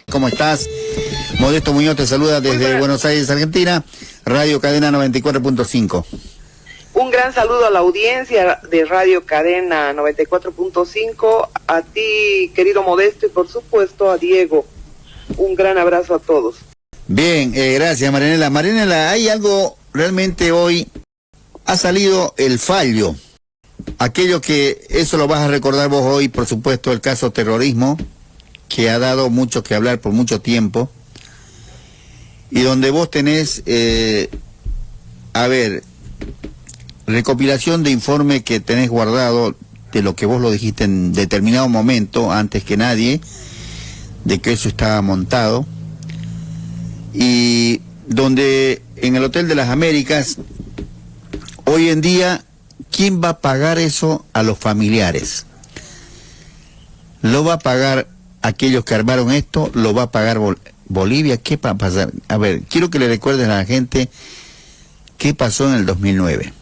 ¿Cómo estás? Modesto Muñoz te saluda desde Buenos Aires, Argentina, Radio Cadena 94.5. Un gran saludo a la audiencia de Radio Cadena 94.5, a ti, querido Modesto, y por supuesto a Diego. Un gran abrazo a todos. Bien, gracias, Marianela. Marianela, hay algo realmente hoy, ha salido el fallo. Aquello que, eso lo vas a recordar vos hoy, por supuesto, el caso terrorismo, que ha dado mucho que hablar por mucho tiempo, y donde vos tenés, recopilación de informe que tenés guardado de lo que vos lo dijiste en determinado momento, antes que nadie, de que eso estaba montado, y donde en el Hotel de las Américas, hoy en día, ¿quién va a pagar eso a los familiares? ¿Lo va a pagar aquellos que armaron esto? ¿Lo va a pagar Bolivia? ¿Qué va a pasar? A ver, quiero que le recuerden a la gente qué pasó en el 2009.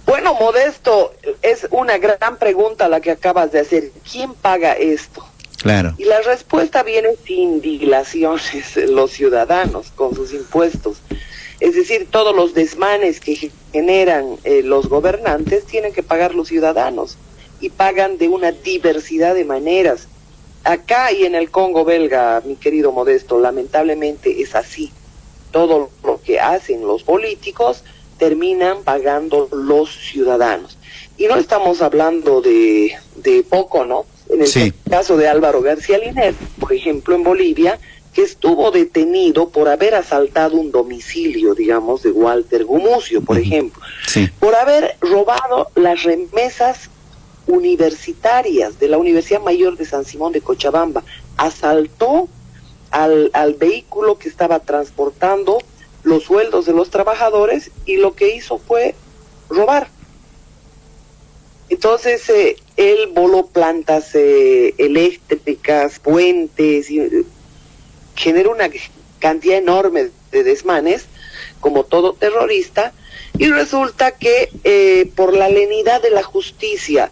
Bueno, Modesto, es una gran pregunta la que acabas de hacer. ¿Quién paga esto? Claro. Y la respuesta viene sin dilaciones, los ciudadanos, con sus impuestos. Es decir, todos los desmanes que generan los gobernantes tienen que pagar los ciudadanos, y pagan de una diversidad de maneras. Acá y en el Congo belga, mi querido Modesto, lamentablemente es así. Todo lo que hacen los políticos terminan pagando los ciudadanos. Y no estamos hablando de poco, ¿no? En el caso de Álvaro García Linera, por ejemplo, en Bolivia, que estuvo detenido por haber asaltado un domicilio, digamos, de Walter Gumucio, por ejemplo, por haber robado las remesas universitarias de la Universidad Mayor de San Simón de Cochabamba. Asaltó al vehículo que estaba transportando los sueldos de los trabajadores, y lo que hizo fue robar. Entonces, él voló plantas eléctricas, puentes, y generó una cantidad enorme de desmanes, como todo terrorista, y resulta que por la lenidad de la justicia,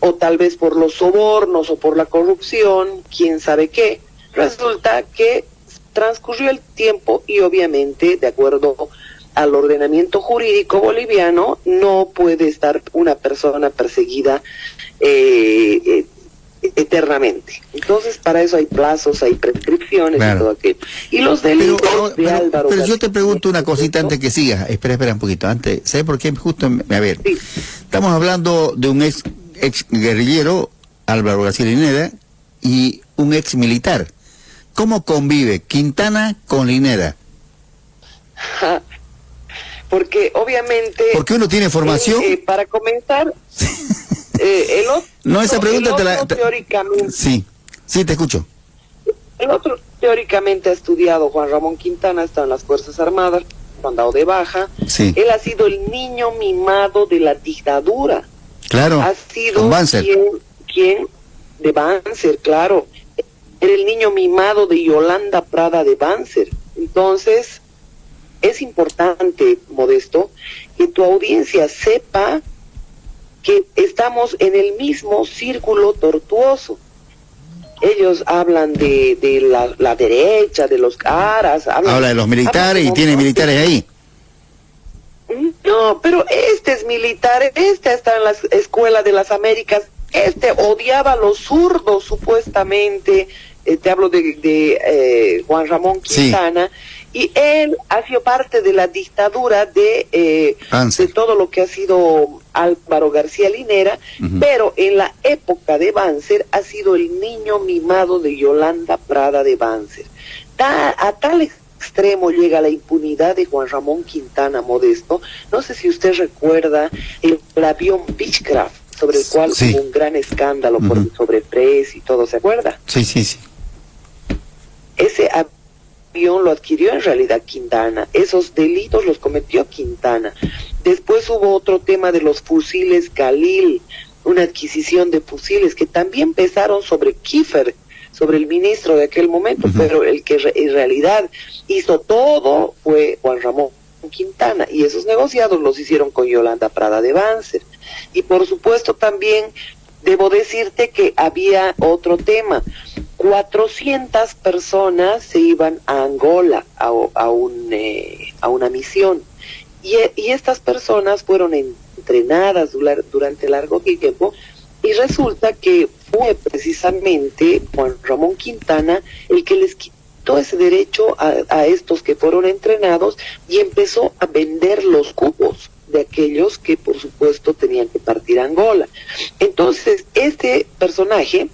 o tal vez por los sobornos, o por la corrupción, quién sabe qué, resulta que transcurrió el tiempo, y obviamente, de acuerdo al ordenamiento jurídico boliviano, no puede estar una persona perseguida eternamente. Entonces, para eso hay plazos, hay prescripciones, y todo aquello. Y los delitos de Álvaro... Pero yo te pregunto una cosita antes que sigas. Espera un poquito. Antes, ¿sabes por qué? Justo, a ver, estamos hablando de un ex guerrillero, Álvaro García Linera, y un ex militar. ¿Cómo convive Quintana con Linera? Porque obviamente... Porque uno tiene formación... para comenzar... el otro, no, esa pregunta teóricamente... Sí, te escucho. El otro teóricamente ha estudiado, Juan Ramón Quintana, está en las Fuerzas Armadas, mandado de baja. Él ha sido el niño mimado de la dictadura. Claro, ha sido quien de Banzer, claro. Era el niño mimado de Yolanda Prada de Banzer. Entonces, es importante, Modesto, que tu audiencia sepa que estamos en el mismo círculo tortuoso. Ellos hablan de la derecha, de los caras. Habla de los militares, y tiene militares ahí. No, pero este es militar, este está en la Escuela de las Américas, este odiaba a los zurdos, supuestamente. Te hablo de Juan Ramón Quintana, y él ha sido parte de la dictadura de todo lo que ha sido Álvaro García Linera, pero en la época de Banzer ha sido el niño mimado de Yolanda Prada de Banzer. A tal extremo llega la impunidad de Juan Ramón Quintana, Modesto. No sé si usted recuerda el avión Beechcraft, sobre el cual hubo un gran escándalo por el sobreprecio y todo, ¿se acuerda? Sí. Ese avión lo adquirió en realidad Quintana, esos delitos los cometió Quintana. Después hubo otro tema de los fusiles Khalil, una adquisición de fusiles que también pesaron sobre Kiefer, sobre el ministro de aquel momento, pero el que en realidad hizo todo fue Juan Ramón Quintana, y esos negociados los hicieron con Yolanda Prada de Banzer. Y por supuesto también debo decirte que había otro tema. 400 personas se iban a Angola a una misión. Y estas personas fueron entrenadas durante largo tiempo, y resulta que fue precisamente Juan Ramón Quintana el que les quitó ese derecho a estos que fueron entrenados, y empezó a vender los cupos de aquellos que por supuesto tenían que partir a Angola. Entonces este personaje,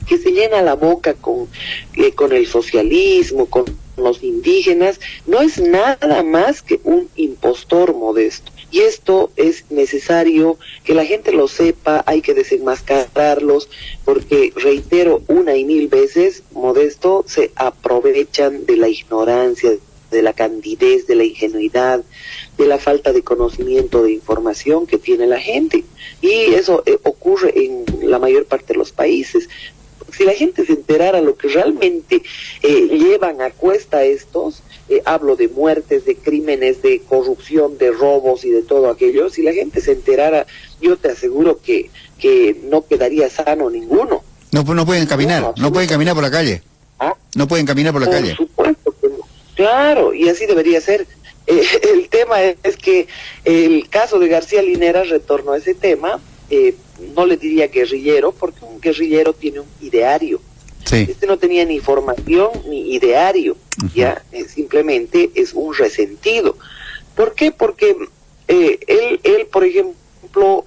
que se llena la boca con el socialismo, con los indígenas, no es nada más que un impostor, Modesto. Y esto es necesario que la gente lo sepa, hay que desenmascararlos, porque, reitero una y mil veces, Modesto, se aprovechan de la ignorancia, de la candidez, de la ingenuidad, de la falta de conocimiento, de información que tiene la gente. Y eso ocurre en la mayor parte de los países. Si la gente se enterara lo que realmente llevan a cuesta estos, hablo de muertes, de crímenes, de corrupción, de robos y de todo aquello, si la gente se enterara, yo te aseguro que no quedaría sano ninguno. No pueden caminar, no pueden caminar por la calle. ¿Ah? No pueden caminar por la calle. Por supuesto que no. Claro, y así debería ser. El tema es que el caso de García Linera, retorno a ese tema, no le diría guerrillero, porque un guerrillero tiene un ideario. Sí. Este no tenía ni formación ni ideario, ya simplemente es un resentido. ¿Por qué? Porque él, por ejemplo,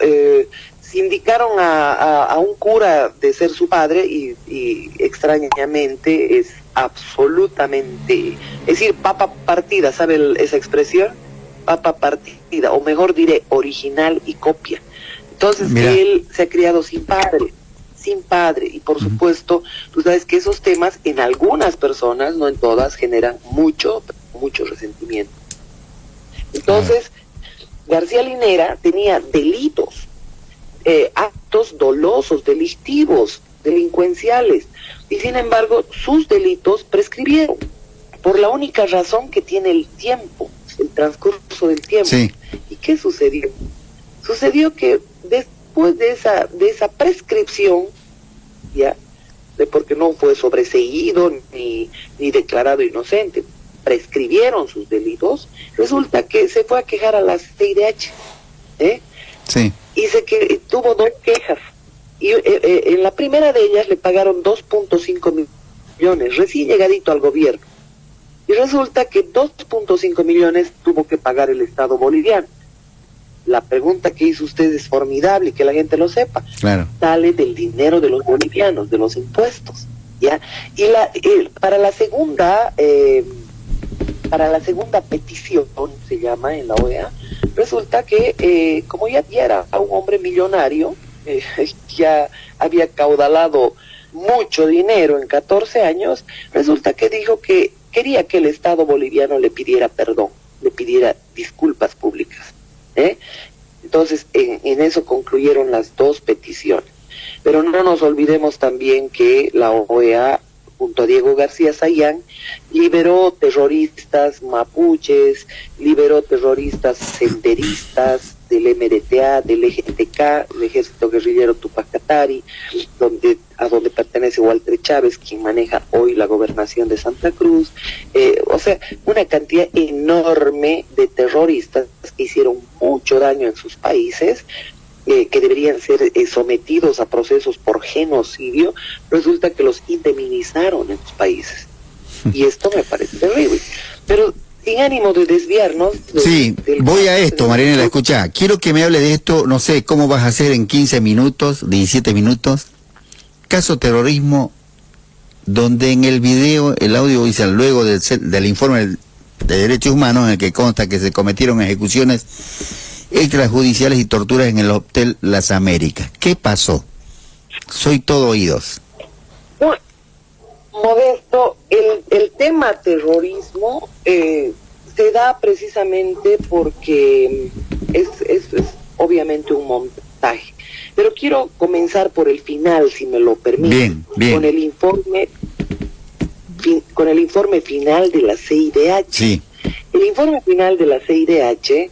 sindicaron a un cura de ser su padre y extrañamente es absolutamente, es decir, papa partida, ¿sabe esa expresión? Papa partida, o mejor diré, original y copia. Entonces, Mira, él se ha criado sin padre, y por supuesto, tú sabes que esos temas en algunas personas, no en todas, generan mucho resentimiento. Entonces, García Linera tenía delitos, actos dolosos, delictivos, delincuenciales, y sin embargo, sus delitos prescribieron, por la única razón que tiene el tiempo, el transcurso del tiempo. sí. ¿Y qué sucedió? Sucedió que después de esa prescripción, ya, porque no fue sobreseído ni declarado inocente, prescribieron sus delitos, resulta que se fue a quejar a la CIDH, Sí. y tuvo 2 quejas, y en la primera de ellas le pagaron 2.5 millones, recién llegadito al gobierno, y resulta que 2.5 millones tuvo que pagar el Estado boliviano. La pregunta que hizo usted es formidable, que la gente lo sepa. Claro. Sale del dinero de los bolivianos, de los impuestos, ¿ya? Y para la segunda petición, se llama en la OEA, resulta que como ya era un hombre millonario, ya había caudalado mucho dinero en 14 años, resulta que dijo que quería que el Estado boliviano le pidiera perdón, le pidiera disculpas públicas. Entonces, en eso concluyeron las 2 peticiones. Pero no nos olvidemos también que la OEA, junto a Diego García Sayán, liberó terroristas mapuches, liberó terroristas senderistas del MRTA, del EGTK, el Ejército Guerrillero Tupac Katari, a donde pertenece Walter Chávez, quien maneja hoy la gobernación de Santa Cruz. O sea, una cantidad enorme de terroristas que hicieron mucho daño en sus países, que deberían ser sometidos a procesos por genocidio. Resulta que los indemnizaron en sus países. Y esto me parece terrible. Pero sin ánimo de desviarnos... Sí, voy a esto, Marianela, escucha. Quiero que me hable de esto, no sé cómo vas a hacer en 15 minutos, 17 minutos. Caso terrorismo, donde en el video, el audiovisual, luego del informe de derechos humanos, en el que consta que se cometieron ejecuciones extrajudiciales y torturas en el Hotel Las Américas. ¿Qué pasó? Soy todo oídos. Modesto, el tema terrorismo se da precisamente porque es obviamente un montaje. Pero quiero comenzar por el final, si me lo permite. Bien. Con el informe final de la CIDH. Sí. El informe final de la CIDH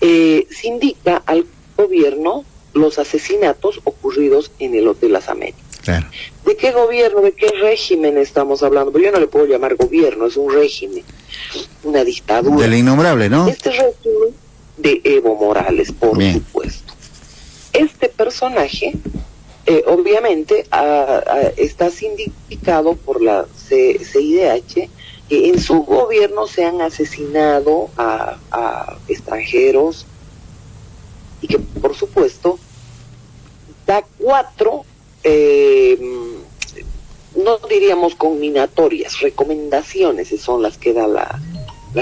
se indica al gobierno los asesinatos ocurridos en el Hotel Las Américas. Claro. ¿De qué gobierno, de qué régimen estamos hablando? Porque yo no le puedo llamar gobierno, es un régimen, una dictadura. Del innombrable, ¿no? Este régimen de Evo Morales, por Bien. supuesto. Este personaje, obviamente, está sindicado por la CIDH, que en su gobierno se han asesinado a extranjeros y que, por supuesto, da 4... no diríamos conminatorias, recomendaciones son las que da la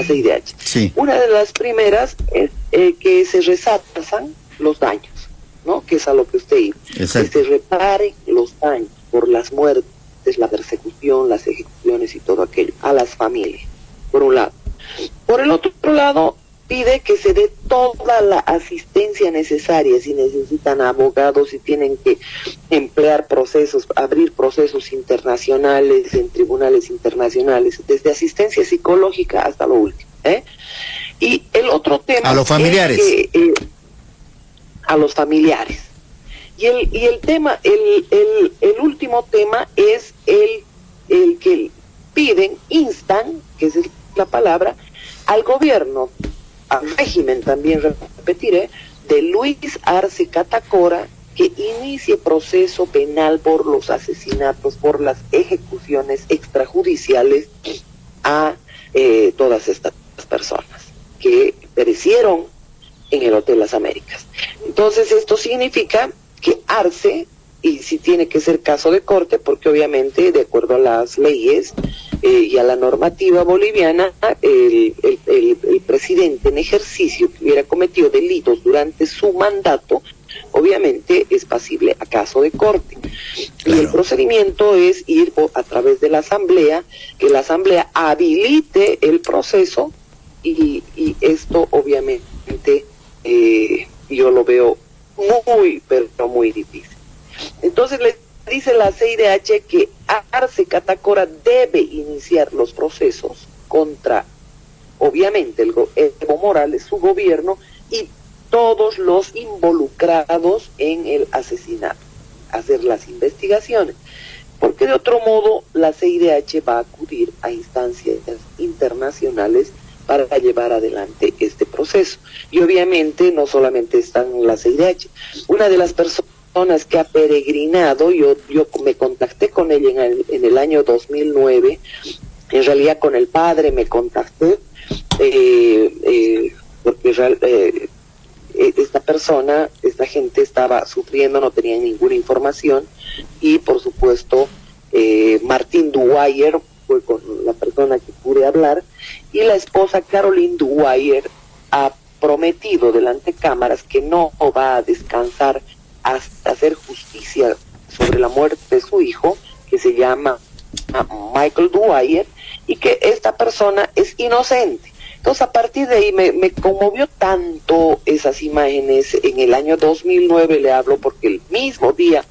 CIDH. Sí. Una de las primeras es que se resarcen los daños, ¿no? Que es a lo que usted iba. Exacto. Que se reparen los daños por las muertes, la persecución, las ejecuciones y todo aquello, a las familias, por un lado. Por el otro lado, pide que se dé toda la asistencia necesaria, si necesitan abogados, si tienen que emplear procesos, abrir procesos internacionales en tribunales internacionales, desde asistencia psicológica hasta lo último. Y el otro tema a los familiares. Es que, a los familiares. Y el tema, el último tema es el que piden, instan, que es la palabra, al gobierno, al régimen también repetiré, de Luis Arce Catacora, que inicie proceso penal por los asesinatos, por las ejecuciones extrajudiciales a todas estas personas que perecieron en el Hotel Las Américas. Entonces esto significa que Arce, y si tiene que ser caso de corte, porque obviamente de acuerdo a las leyes y a la normativa boliviana, el presidente en ejercicio que hubiera cometido delitos durante su mandato, obviamente es pasible a caso de corte. Claro. Y el procedimiento es ir a través de la asamblea, que la asamblea habilite el proceso, y esto obviamente yo lo veo pero muy difícil. Entonces le dice la CIDH que Arce Catacora debe iniciar los procesos contra, obviamente, Evo Morales, su gobierno y todos los involucrados en el asesinato, hacer las investigaciones, porque de otro modo la CIDH va a acudir a instancias internacionales para llevar adelante este proceso. Y obviamente no solamente están la CIDH, una de las personas que ha peregrinado, yo me contacté con ella en el año 2009, en realidad con el padre me contacté, porque esta gente estaba sufriendo, no tenía ninguna información, y por supuesto Martín Dwyer fue con la persona que pude hablar, y la esposa Caroline Dwyer ha prometido delante de cámaras que no va a descansar hasta hacer justicia sobre la muerte de su hijo, que se llama Michael Dwyer, y que esta persona es inocente. Entonces a partir de ahí me conmovió tanto esas imágenes. En el año 2009 le hablo porque el mismo día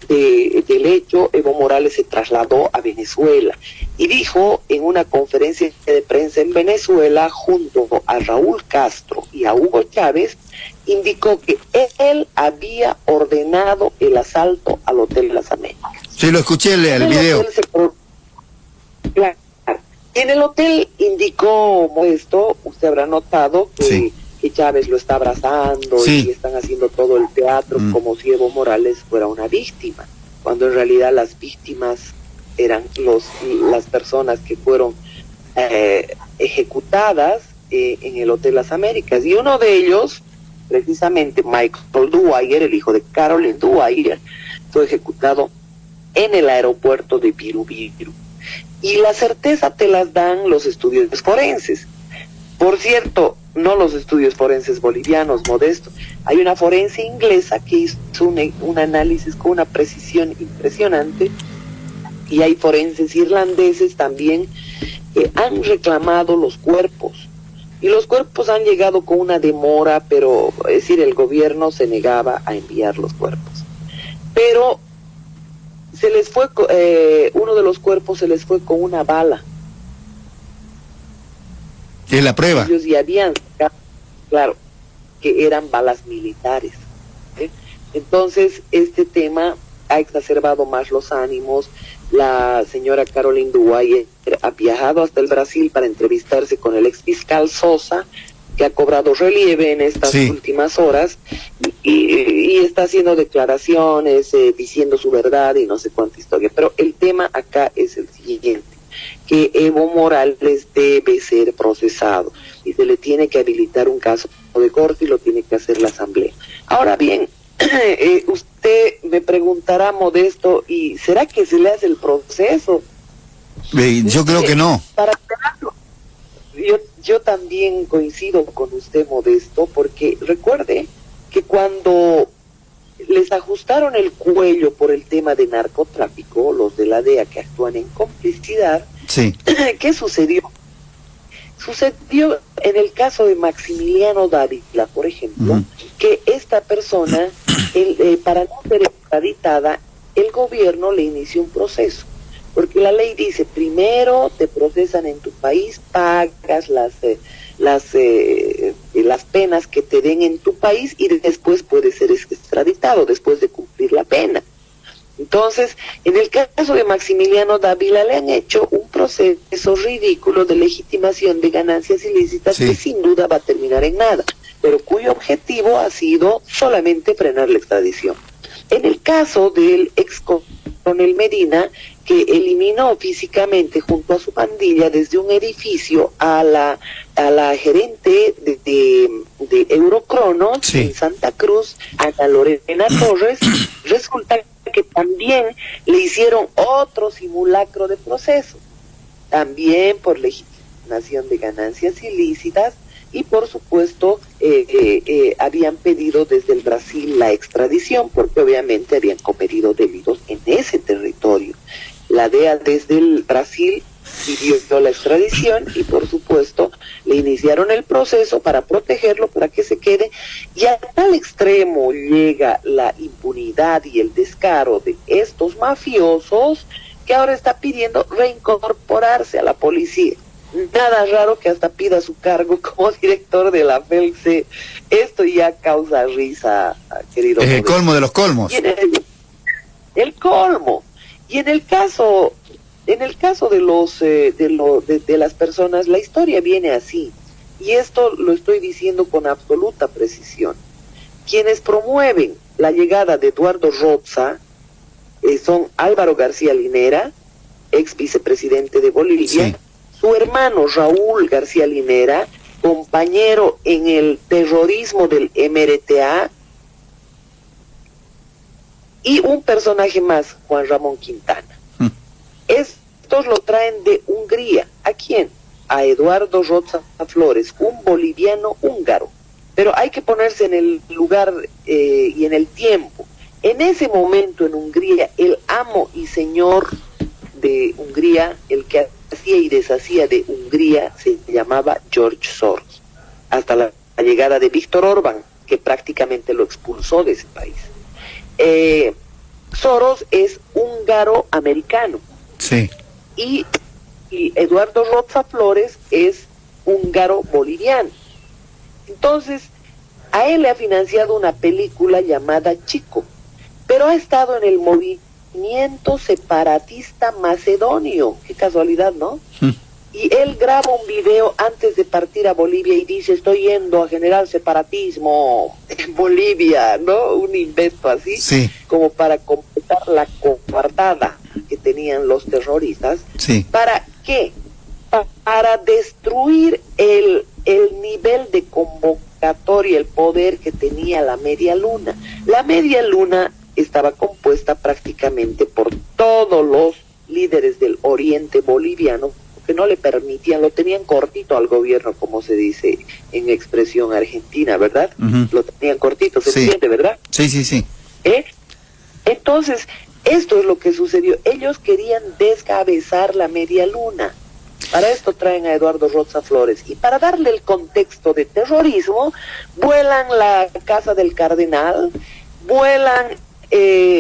del hecho Evo Morales se trasladó a Venezuela y dijo en una conferencia de prensa en Venezuela junto a Raúl Castro y a Hugo Chávez, indicó que él había ordenado el asalto al Hotel Las Américas. Sí, lo escuché el video. Claro. En el hotel indicó esto, usted habrá notado que, sí, que Chávez lo está abrazando, sí, y están haciendo todo el teatro como si Evo Morales fuera una víctima, cuando en realidad las víctimas eran las personas que fueron ejecutadas en el Hotel Las Américas. Y uno de ellos, precisamente Michael Dwyer, el hijo de Caroline Dwyer, fue ejecutado en el aeropuerto de Birubiru. Y la certeza te las dan los estudios forenses. Por cierto, no los estudios forenses bolivianos, Modesto. Hay una forense inglesa que hizo un análisis con una precisión impresionante, y hay forenses irlandeses también que han reclamado los cuerpos. Y los cuerpos han llegado con una demora, pero es decir, el gobierno se negaba a enviar los cuerpos. Pero se les fue, uno de los cuerpos se les fue con una bala. Es la prueba. Ellos ya habían sacado, claro, que eran balas militares. Entonces, este tema ha exacerbado más los ánimos. La señora Caroline Dwyer ha viajado hasta el Brasil para entrevistarse con el ex fiscal Sosa, que ha cobrado relieve en estas últimas horas, y está haciendo declaraciones, diciendo su verdad y no sé cuánta historia. Pero el tema acá es el siguiente, que Evo Morales debe ser procesado y se le tiene que habilitar un caso de corte y lo tiene que hacer la Asamblea. Ahora bien, usted me preguntará, Modesto, ¿y será que se le hace el proceso? Yo creo que no. Para aclararlo, yo también coincido con usted, Modesto, porque recuerde que cuando les ajustaron el cuello por el tema de narcotráfico, los de la DEA que actúan en complicidad, ¿qué sucedió? Sucedió en el caso de Maximiliano Dávila, por ejemplo, que esta persona, para no ser extraditada, el gobierno le inició un proceso, porque la ley dice, primero te procesan en tu país, pagas las penas que te den en tu país y después puedes ser extraditado, después de cumplir la pena. Entonces, en el caso de Maximiliano Dávila le han hecho un proceso ridículo de legitimación de ganancias ilícitas que sin duda va a terminar en nada, pero cuyo objetivo ha sido solamente frenar la extradición. En el caso del ex coronel Medina, que eliminó físicamente junto a su pandilla desde un edificio a la gerente de Eurocronos en Santa Cruz, Ana Lorena Torres, resulta que también le hicieron otro simulacro de proceso, también por legitimación de ganancias ilícitas, y por supuesto habían pedido desde el Brasil la extradición, porque obviamente habían cometido delitos en ese territorio. La DEA desde el Brasil pidió la extradición y por supuesto le iniciaron el proceso para protegerlo, para que se quede, y a tal extremo llega la impunidad y el descaro de estos mafiosos que ahora está pidiendo reincorporarse a la policía. Nada raro que hasta pida su cargo como director de la FELCE. Esto ya causa risa, querido. Es el colmo de los colmos. El colmo. Y en el caso de las personas, la historia viene así, y esto lo estoy diciendo con absoluta precisión. Quienes promueven la llegada de Eduardo Roza son Álvaro García Linera, ex vicepresidente de Bolivia, su hermano Raúl García Linera, compañero en el terrorismo del MRTA, y un personaje más, Juan Ramón Quintana. Estos lo traen de Hungría. ¿A quién? A Eduardo Roza Flores, un boliviano húngaro. Pero hay que ponerse en el lugar y en el tiempo. En ese momento en Hungría, el amo y señor de Hungría, el que hacía y deshacía de Hungría, se llamaba George Soros, hasta la llegada de Víctor Orbán, que prácticamente lo expulsó de ese país. Soros es húngaro-americano. Y Eduardo Roza Flores es húngaro-boliviano. Entonces, a él le ha financiado una película llamada Chico, pero ha estado en el movimiento separatista macedonio. Qué casualidad, ¿no? Y él graba un video antes de partir a Bolivia y dice, estoy yendo a generar separatismo en Bolivia, ¿no? Un invento así, como para completar la coartada que tenían los terroristas. ¿Para qué? Para destruir el nivel de convocatoria, el poder que tenía la Media Luna. La Media Luna estaba compuesta prácticamente por todos los líderes del oriente boliviano, que no le permitían, lo tenían cortito al gobierno, como se dice en expresión argentina, ¿verdad? Lo tenían cortito, ¿se entiende, verdad? Sí. Entonces, esto es lo que sucedió. Ellos querían descabezar la Media Luna. Para esto traen a Eduardo Roza Flores. Y para darle el contexto de terrorismo, vuelan la casa del cardenal, vuelan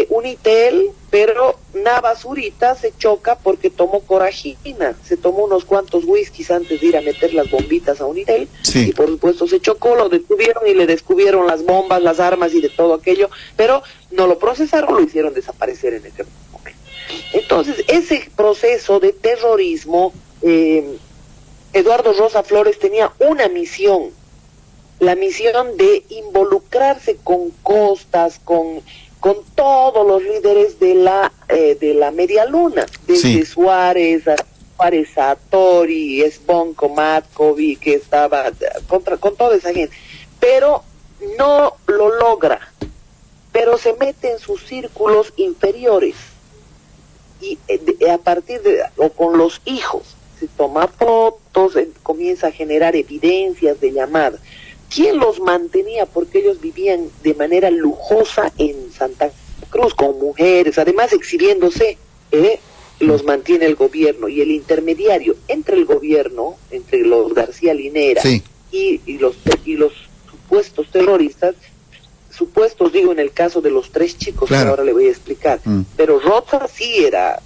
Unitel, pero Navas Zurita se choca porque tomó corajina, se tomó unos cuantos whiskies antes de ir a meter las bombitas a Unitel, Sí. y por supuesto se chocó, lo detuvieron y le descubrieron las bombas, las armas y de todo aquello, pero no lo procesaron, lo hicieron desaparecer en ese momento. Entonces, ese proceso de terrorismo, Eduardo Rosa Flores tenía una misión, la misión de involucrarse con Costas, con todos los líderes de la Media Luna, desde Suárez a Tori, Esbonco, Matkovi, que estaba con toda esa gente, pero no lo logra, pero se mete en sus círculos inferiores y a partir o con los hijos, se toma fotos, comienza a generar evidencias de llamadas. ¿Quién los mantenía? Porque ellos vivían de manera lujosa en Santa Cruz, con mujeres, además exhibiéndose, los mantiene el gobierno, y el intermediario entre el gobierno, entre los García Linera y los supuestos terroristas, supuestos digo en el caso de los 3 chicos, que ahora le voy a explicar, pero Roza sí era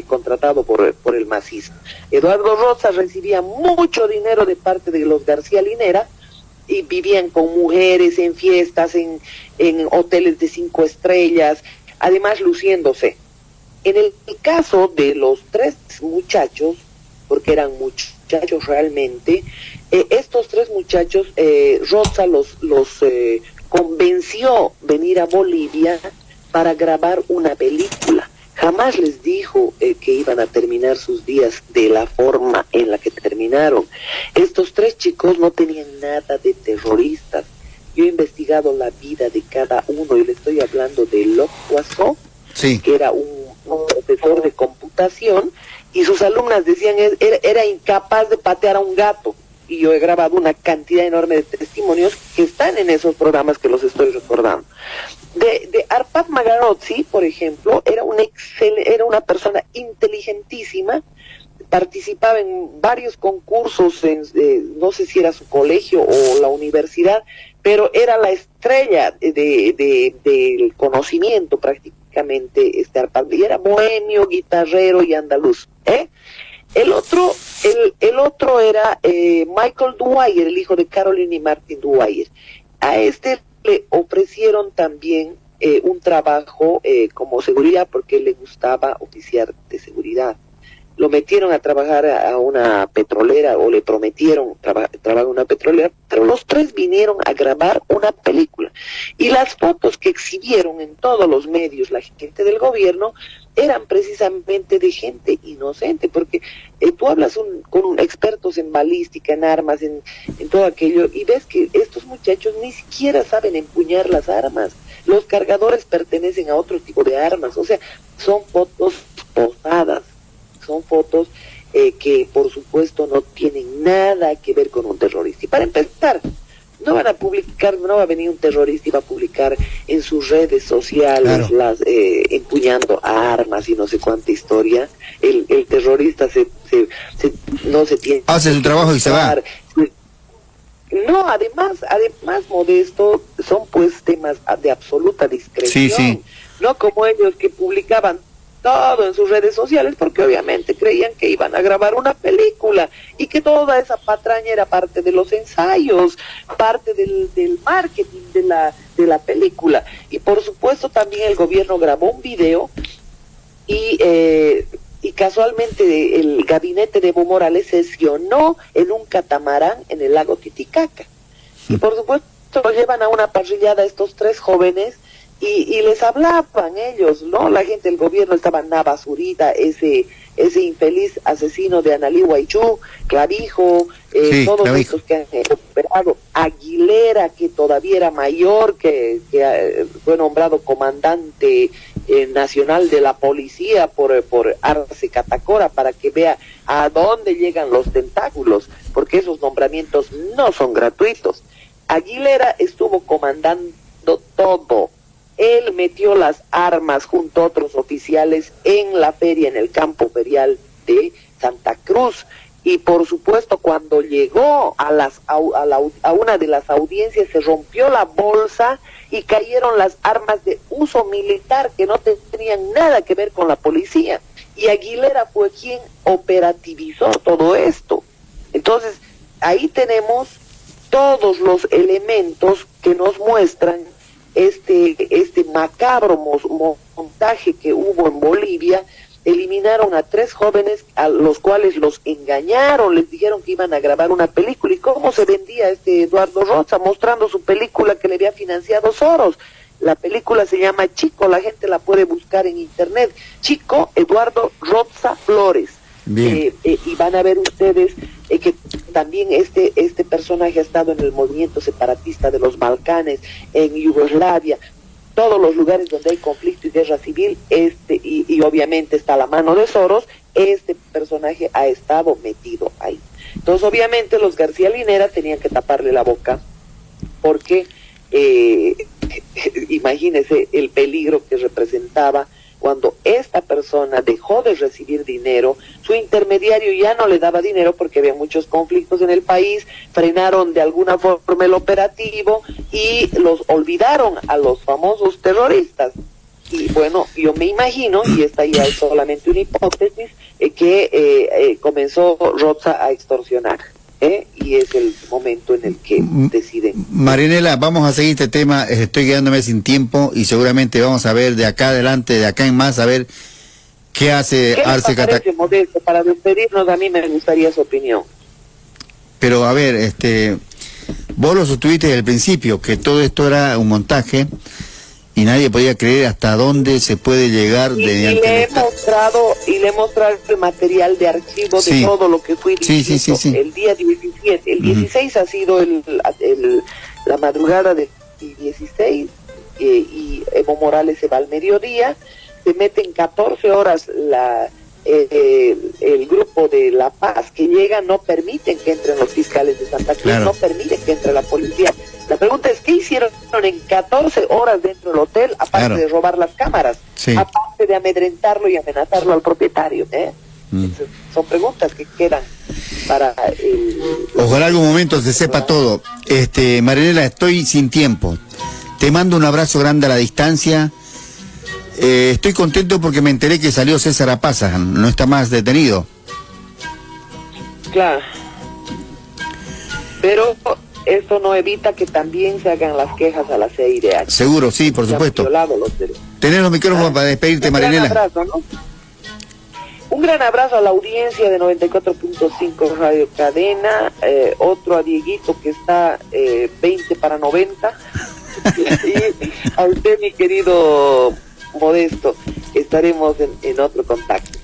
contratado por el masismo. Eduardo Roza recibía mucho dinero de parte de los García Linera, y vivían con mujeres en fiestas, en hoteles de 5 estrellas, además luciéndose. En el caso de los 3 muchachos, porque eran muchachos realmente, estos 3 muchachos, Roza los convenció venir a Bolivia para grabar una película. Jamás les dijo que iban a terminar sus días de la forma en la que terminaron. Estos 3 chicos no tenían nada de terroristas. Yo he investigado la vida de cada uno y le estoy hablando de Locke Poisson, que era un profesor de computación, y sus alumnas decían era incapaz de patear a un gato. Y yo he grabado una cantidad enorme de testimonios que están en esos programas que los estoy recordando. De Arpad Magarozzi, por ejemplo, era una persona inteligentísima, participaba en varios concursos, no sé si era su colegio o la universidad, pero era la estrella del conocimiento prácticamente, Arpad, y era bohemio, guitarrero y andaluz, El otro era Michael Dwyer, el hijo de Caroline y Martin Dwyer. A este le ofrecieron también un trabajo como seguridad, porque le gustaba oficiar de seguridad. Lo metieron a trabajar a una petrolera, o le prometieron trabajar en una petrolera, pero los 3 vinieron a grabar una película. Y las fotos que exhibieron en todos los medios la gente del gobierno eran precisamente de gente inocente, porque tú hablas con expertos en balística, en armas, en todo aquello, y ves que estos muchachos ni siquiera saben empuñar las armas. Los cargadores pertenecen a otro tipo de armas, o sea, son fotos posadas, son fotos que por supuesto no tienen nada que ver con un terrorista. Y para empezar, no van a publicar, no va a venir un terrorista y va a publicar en sus redes sociales empuñando armas y no sé cuánta historia. El terrorista no se tiene, hace su trabajo y se va. No, además, Modesto, son pues temas de absoluta discreción. No como ellos que publicaban todo en sus redes sociales, porque obviamente creían que iban a grabar una película y que toda esa patraña era parte de los ensayos, parte del marketing de la película. Y por supuesto también el gobierno grabó un video y casualmente el gabinete de Evo Morales sesionó en un catamarán en el lago Titicaca. Y por supuesto lo llevan a una parrillada estos 3 jóvenes y les hablaban ellos, ¿no? La gente del gobierno, estaba Navas Zurita, ese infeliz asesino de Analí Guaychú, Clavijo, todos estos que han operado, Aguilera, que todavía era mayor, que fue nombrado comandante nacional de la policía por Arce Catacora, para que vea a dónde llegan los tentáculos, porque esos nombramientos no son gratuitos. Aguilera estuvo comandando todo. Él metió las armas junto a otros oficiales en la feria, en el campo ferial de Santa Cruz. Y por supuesto, cuando llegó a una de las audiencias, se rompió la bolsa y cayeron las armas de uso militar que no tenían nada que ver con la policía. Y Aguilera fue quien operativizó todo esto. Entonces, ahí tenemos todos los elementos que nos muestran este macabro montaje que hubo en Bolivia. Eliminaron a 3 jóvenes a los cuales los engañaron, les dijeron que iban a grabar una película. ¿Y cómo se vendía Eduardo Roza? Mostrando su película que le había financiado Soros. La película se llama Chico, la gente la puede buscar en internet. Chico Eduardo Roza Flores. Y van a ver ustedes que también este personaje ha estado en el movimiento separatista de los Balcanes, en Yugoslavia, todos los lugares donde hay conflicto y guerra civil, y obviamente está la mano de Soros, este personaje ha estado metido ahí. Entonces obviamente los García Linera tenían que taparle la boca, porque imagínese el peligro que representaba cuando esta persona dejó de recibir dinero. Su intermediario ya no le daba dinero porque había muchos conflictos en el país, frenaron de alguna forma el operativo y los olvidaron a los famosos terroristas. Y bueno, yo me imagino, y esta ya es solamente una hipótesis, que comenzó Roza a extorsionar. Y es el momento en el que deciden. Marinela, vamos a seguir este tema, estoy quedándome sin tiempo y seguramente vamos a ver de acá adelante, de acá en más, a ver qué hace Arce Catacora. Modesto, para despedirnos, a mí me gustaría su opinión. Pero a ver, vos lo sostuviste desde el principio, que todo esto era un montaje y nadie podía creer hasta dónde se puede llegar y le he mostrado el material de archivo de todo lo que fui diciendo. Sí. El día 17, el 16 ha sido la madrugada del 16, y Evo Morales se va al mediodía, se meten 14 horas el grupo de La Paz que llega, no permiten que entren los fiscales de Santa Cruz, no permiten que entre la policía. La pregunta es, ¿qué hicieron en 14 horas dentro del hotel, aparte de robar las cámaras, aparte de amedrentarlo y amenazarlo al propietario? Son preguntas que quedan para... Ojalá algún momento se sepa todo. Marinela, estoy sin tiempo. Te mando un abrazo grande a la distancia. Estoy contento porque me enteré que salió César Apaza, no está más detenido. Claro. Pero esto no evita que también se hagan las quejas a la CIDH. Seguro, sí, por supuesto. Tenés los micrófonos para despedirte, Marinela. Un gran abrazo, ¿no? Un gran abrazo a la audiencia de 94.5 Radio Cadena, otro a Dieguito que está 20 para 90, y a usted, mi querido Modesto, estaremos en otro contacto.